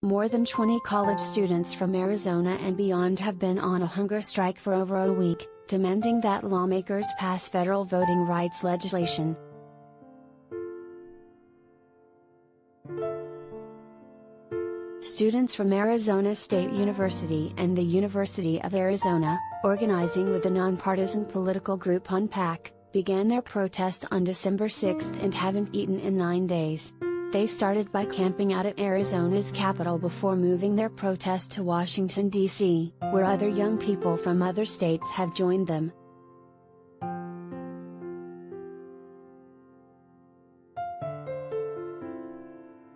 More than 20 college students from Arizona and beyond have been on a hunger strike for over a week, demanding that lawmakers pass federal voting rights legislation. Students from Arizona State University and the University of Arizona, organizing with the nonpartisan political group Un-PAC, began their protest on December 6 and haven't eaten in 9 days. They started by camping out at Arizona's Capitol before moving their protest to Washington, D.C., where other young people from other states have joined them.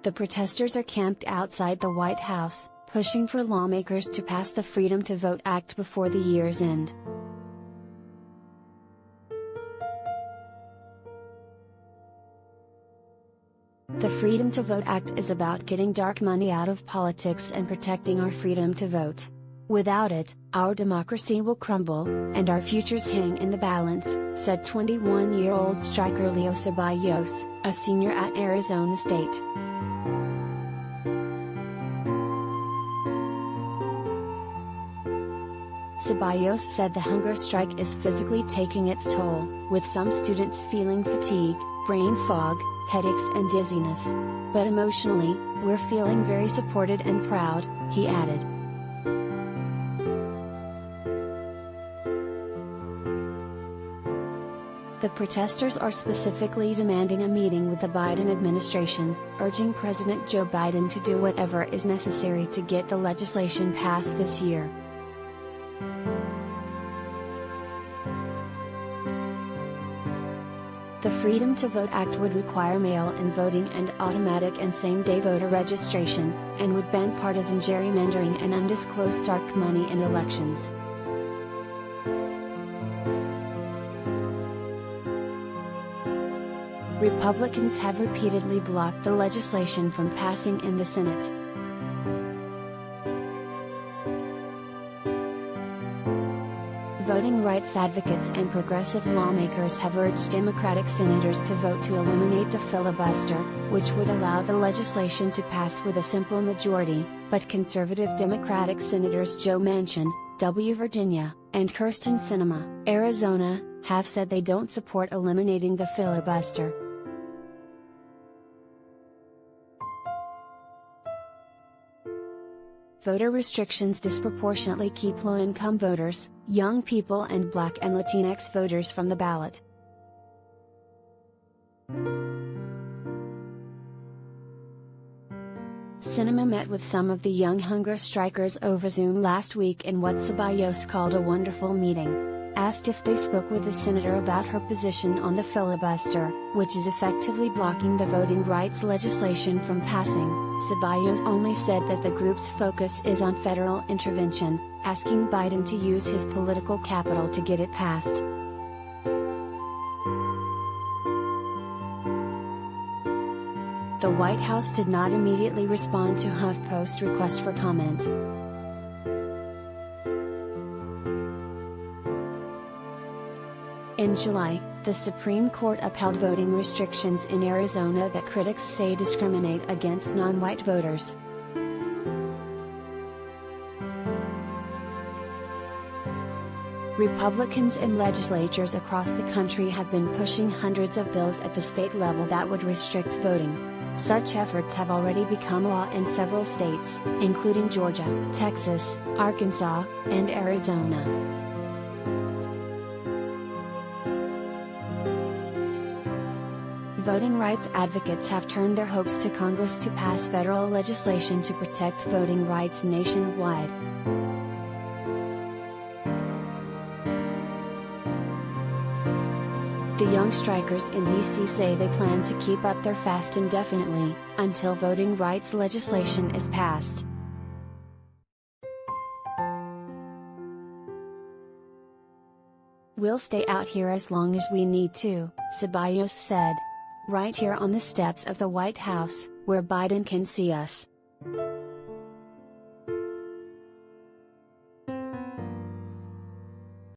The protesters are camped outside the White House, pushing for lawmakers to pass the Freedom to Vote Act before the year's end. The Freedom to Vote Act is about getting dark money out of politics and protecting our freedom to vote. Without it, our democracy will crumble, and our futures hang in the balance, said 21-year-old striker Leo Ceballos, a senior at Arizona State. Ceballos said the hunger strike is physically taking its toll, with some students feeling fatigue, brain fog, headaches and dizziness. But emotionally, we're feeling very supported and proud, he added. The protesters are specifically demanding a meeting with the Biden administration, urging President Joe Biden to do whatever is necessary to get the legislation passed this year. The Freedom to Vote Act would require mail-in voting and automatic and same-day voter registration, and would ban partisan gerrymandering and undisclosed dark money in elections. Republicans have repeatedly blocked the legislation from passing in the Senate. Voting rights advocates and progressive lawmakers have urged Democratic senators to vote to eliminate the filibuster, which would allow the legislation to pass with a simple majority, but conservative Democratic senators Joe Manchin, W. Virginia, and Kyrsten Sinema, Arizona, have said they don't support eliminating the filibuster. Voter restrictions disproportionately keep low-income voters, young people and Black and Latinx voters from the ballot. Sinema met with some of the young hunger strikers over Zoom last week in what Ceballos called a wonderful meeting. Asked if they spoke with the senator about her position on the filibuster, which is effectively blocking the voting rights legislation from passing, Ceballos only said that the group's focus is on federal intervention, asking Biden to use his political capital to get it passed. The White House did not immediately respond to HuffPost's request for comment. In July, the Supreme Court upheld voting restrictions in Arizona that critics say discriminate against non-white voters. Republicans in legislatures across the country have been pushing hundreds of bills at the state level that would restrict voting. Such efforts have already become law in several states, including Georgia, Texas, Arkansas, and Arizona. Voting rights advocates have turned their hopes to Congress to pass federal legislation to protect voting rights nationwide. The young strikers in D.C. say they plan to keep up their fast indefinitely, until voting rights legislation is passed. "We'll stay out here as long as we need to," Ceballos said. "Right here on the steps of the White House, where Biden can see us."